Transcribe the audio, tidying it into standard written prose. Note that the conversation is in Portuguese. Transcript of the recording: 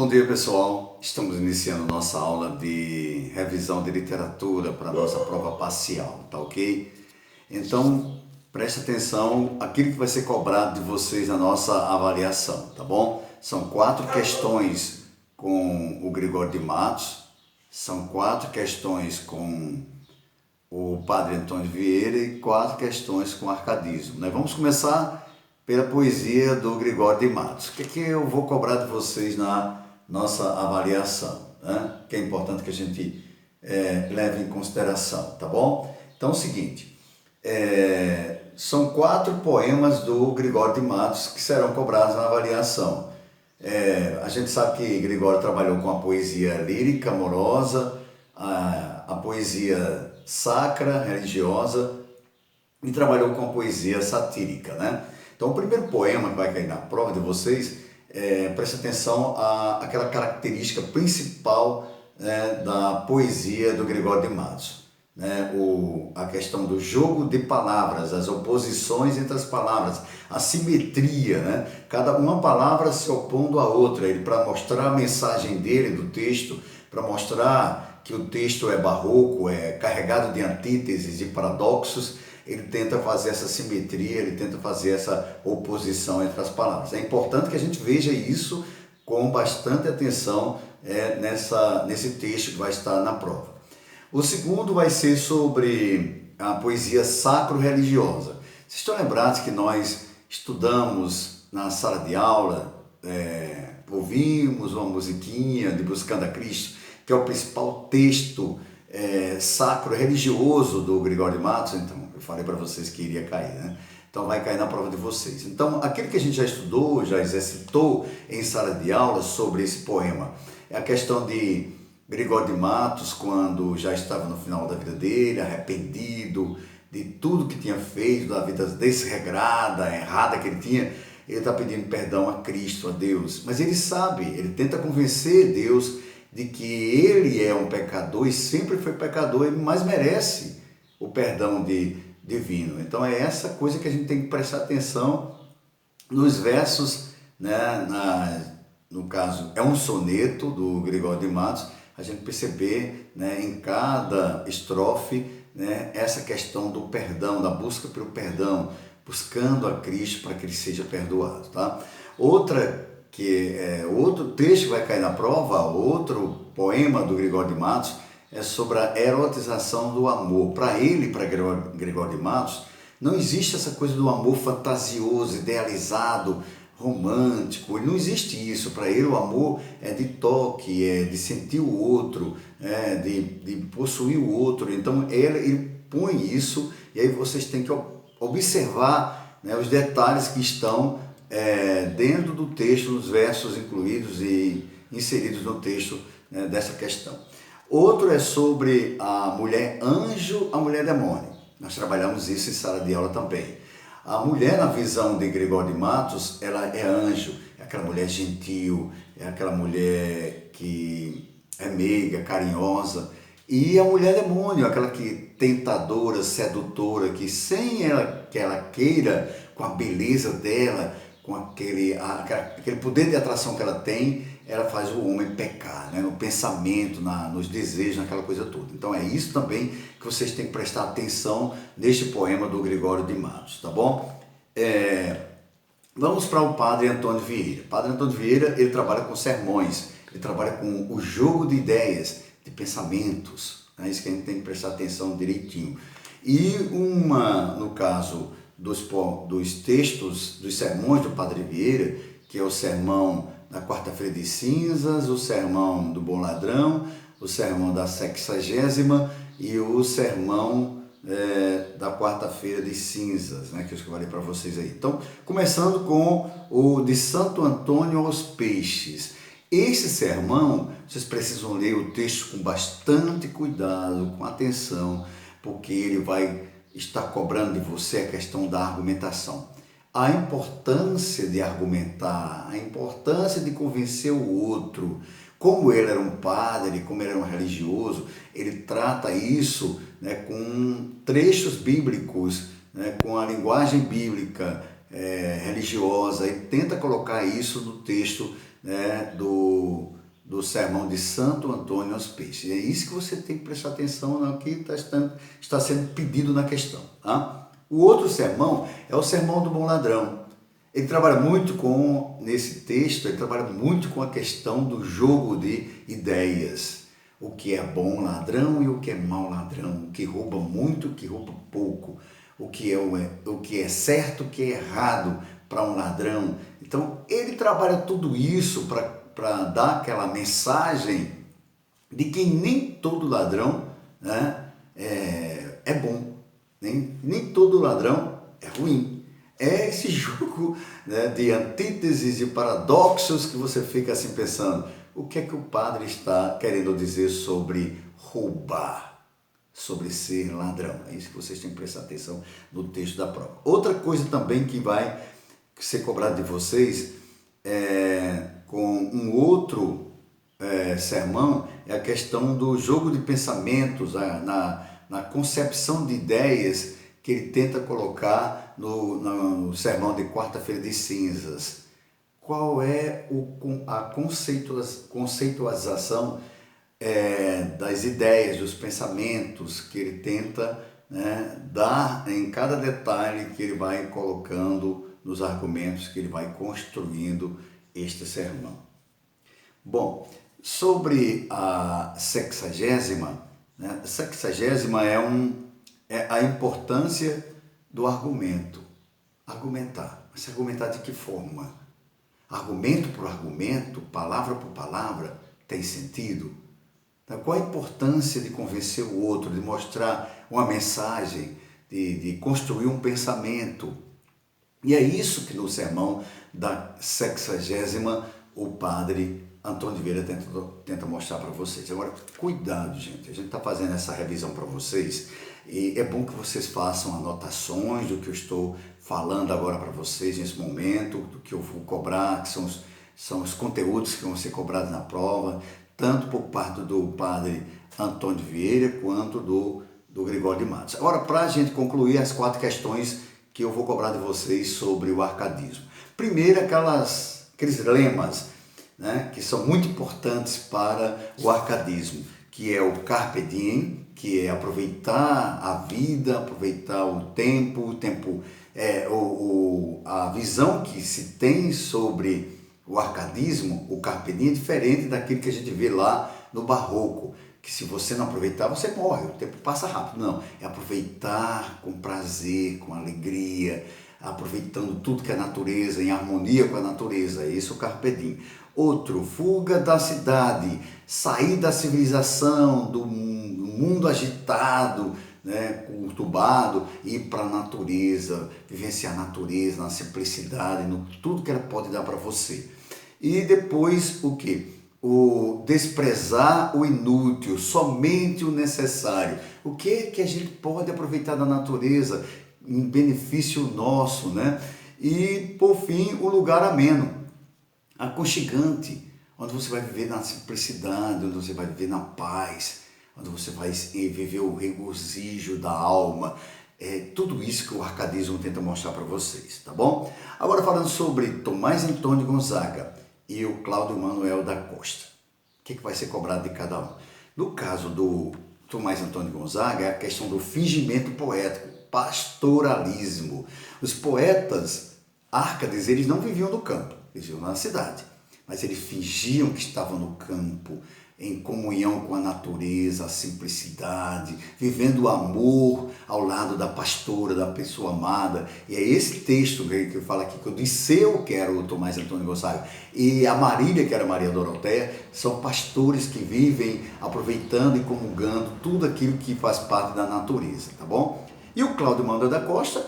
Bom dia, pessoal. Estamos iniciando nossa aula de revisão de literatura para a nossa prova parcial, tá ok? Então, preste atenção aquilo que vai ser cobrado de vocês na nossa avaliação, tá bom? São 4 questões com o Gregório de Matos, são 4 questões com o Padre Antônio Vieira e 4 questões com arcadismo, né? Vamos começar pela poesia do Gregório de Matos. O que eu vou cobrar de vocês na nossa avaliação, né? Que é importante que a gente leve em consideração, tá bom? Então é o seguinte, são 4 poemas do Gregório de Matos que serão cobrados na avaliação. A gente sabe que Gregório trabalhou com a poesia lírica, amorosa, a poesia sacra, religiosa, e trabalhou com a poesia satírica, né? Então, o primeiro poema que vai cair na prova de vocês, preste atenção àquela característica principal, né, da poesia do Gregório de Matos, né? A questão do jogo de palavras, as oposições entre as palavras, a simetria, né? Cada uma palavra se opondo à outra, para mostrar a mensagem dele, do texto, para mostrar que o texto é barroco, é carregado de antíteses e paradoxos. Ele tenta fazer essa simetria, ele tenta fazer essa oposição entre as palavras. É importante que a gente veja isso com bastante atenção nesse texto que vai estar na prova. O segundo vai ser sobre a poesia sacro-religiosa. Vocês estão lembrados que nós estudamos na sala de aula, ouvimos uma musiquinha de Buscando a Cristo, que é o principal texto sacro-religioso do Gregório de Matos. Então, eu falei para vocês que iria cair, né? Então vai cair na prova de vocês. Então, aquilo que a gente já estudou, já exercitou em sala de aula sobre esse poema, é a questão de Gregório de Matos, quando já estava no final da vida dele, arrependido de tudo que tinha feito, da vida desregrada, errada que ele tinha, ele está pedindo perdão a Cristo, a Deus. Mas ele sabe, ele tenta convencer Deus de que ele é um pecador e sempre foi pecador, mas merece o perdão divino. Então é essa coisa que a gente tem que prestar atenção nos versos, né? No caso, é um soneto do Gregório de Matos, a gente perceber, né, em cada estrofe, né, essa questão do perdão, da busca pelo perdão, buscando a Cristo para que ele seja perdoado, tá? Outro texto que vai cair na prova, outro poema do Gregório de Matos, é sobre a erotização do amor. Para ele, para Gregório de Matos, não existe essa coisa do amor fantasioso, idealizado, romântico. Não existe isso. Para ele, o amor é de toque, é de sentir o outro, de possuir o outro. Então, ele põe isso, e aí vocês têm que observar, né, os detalhes que estão dentro do texto, nos versos incluídos e inseridos no texto, né, dessa questão. Outro é sobre a mulher anjo, a mulher demônio. Nós trabalhamos isso em sala de aula também. A mulher, na visão de Gregório de Matos, ela é anjo, é aquela mulher gentil, é aquela mulher que é meiga, carinhosa. E a mulher demônio, aquela que tentadora, sedutora, que sem que ela queira, com a beleza dela, com aquele poder de atração que ela tem, ela faz o homem pecar, né? No pensamento, nos desejos, naquela coisa toda. Então é isso também que vocês têm que prestar atenção neste poema do Gregório de Matos, tá bom? Vamos para o Padre Antônio Vieira. O Padre Antônio Vieira, ele trabalha com sermões, ele trabalha com o jogo de ideias, de pensamentos, é isso que a gente tem que prestar atenção direitinho. E no caso dos textos, dos sermões do Padre Vieira, que é o sermão da quarta-feira de cinzas, o sermão do bom ladrão, o sermão da 60ª e o sermão da quarta-feira de cinzas, né, que eu falei para vocês aí. Então, começando com o de Santo Antônio aos Peixes. Esse sermão, vocês precisam ler o texto com bastante cuidado, com atenção, porque ele vai estar cobrando de você a questão da argumentação. A importância de argumentar, a importância de convencer o outro. Como ele era um padre, como ele era um religioso, ele trata isso, né, com trechos bíblicos, né, com a linguagem bíblica religiosa, e tenta colocar isso no texto, né, do do sermão de Santo Antônio aos Peixes. É isso que você tem que prestar atenção no que está sendo pedido na questão. Tá? O outro sermão é o sermão do bom ladrão. Ele trabalha muito nesse texto, ele trabalha muito com a questão do jogo de ideias. O que é bom ladrão e o que é mau ladrão. O que rouba muito, o que rouba pouco. O que é certo, o que é errado para um ladrão. Então, ele trabalha tudo isso para dar aquela mensagem de que nem todo ladrão, né, é bom. Nem todo ladrão é ruim. É esse jogo, né, de antíteses e paradoxos que você fica assim pensando, o que é que o padre está querendo dizer sobre roubar, sobre ser ladrão? É isso que vocês têm que prestar atenção no texto da prova. Outra coisa também que vai ser cobrado de vocês com um outro sermão é a questão do jogo de pensamentos, na concepção de ideias que ele tenta colocar no sermão de quarta-feira de cinzas. Qual é a conceitualização das ideias, dos pensamentos que ele tenta, né, dar em cada detalhe que ele vai colocando nos argumentos que ele vai construindo este sermão. Bom, sobre a sexagésima, né, a sexagésima é a importância do argumento. Argumentar. Mas argumentar de que forma? Argumento por argumento, palavra por palavra, tem sentido? Então, qual a importância de convencer o outro, de mostrar uma mensagem, de construir um pensamento? E é isso que no sermão da sexagésima o padre Antônio de Vieira tenta mostrar para vocês. Agora, cuidado, gente. A gente está fazendo essa revisão para vocês e é bom que vocês façam anotações do que eu estou falando agora para vocês nesse momento, do que eu vou cobrar, que são os conteúdos que vão ser cobrados na prova, tanto por parte do padre Antônio de Vieira quanto do Gregório de Matos. Agora, para a gente concluir as 4 questões que eu vou cobrar de vocês sobre o arcadismo. Primeiro, aqueles lemas, né, que são muito importantes para o arcadismo, que é o carpe diem, que é aproveitar a vida, aproveitar o tempo a visão que se tem sobre o arcadismo, o carpe diem, é diferente daquilo que a gente vê lá no barroco, que se você não aproveitar, você morre, o tempo passa rápido. Não, é aproveitar com prazer, com alegria, aproveitando tudo que é natureza, em harmonia com a natureza. Esse é o carpe diem. Outro, fuga da cidade, sair da civilização, do mundo agitado, né, conturbado, ir para a natureza, vivenciar a natureza, na simplicidade, no tudo que ela pode dar para você. E depois o quê? O desprezar o inútil, somente o necessário. O que é que a gente pode aproveitar da natureza em benefício nosso, né? E, por fim, o lugar ameno, aconchegante, onde você vai viver na simplicidade, onde você vai viver na paz, onde você vai viver o regozijo da alma. É tudo isso que o arcadismo tenta mostrar para vocês, tá bom? Agora falando sobre Tomás Antônio Gonzaga e o Cláudio Manuel da Costa. O que vai ser cobrado de cada um? No caso do Tomás Antônio Gonzaga, é a questão do fingimento poético, pastoralismo. Os poetas árcades, eles não viviam no campo, eles viviam na cidade, mas eles fingiam que estavam no campo, em comunhão com a natureza, a simplicidade, vivendo o amor ao lado da pastora, da pessoa amada. E é esse texto que eu falo aqui, que o Disseu, que era o Tomás Antônio Gonzaga, e a Marília, que era Maria Doroteia, são pastores que vivem aproveitando e comungando tudo aquilo que faz parte da natureza, tá bom? E o Cláudio Manuel da Costa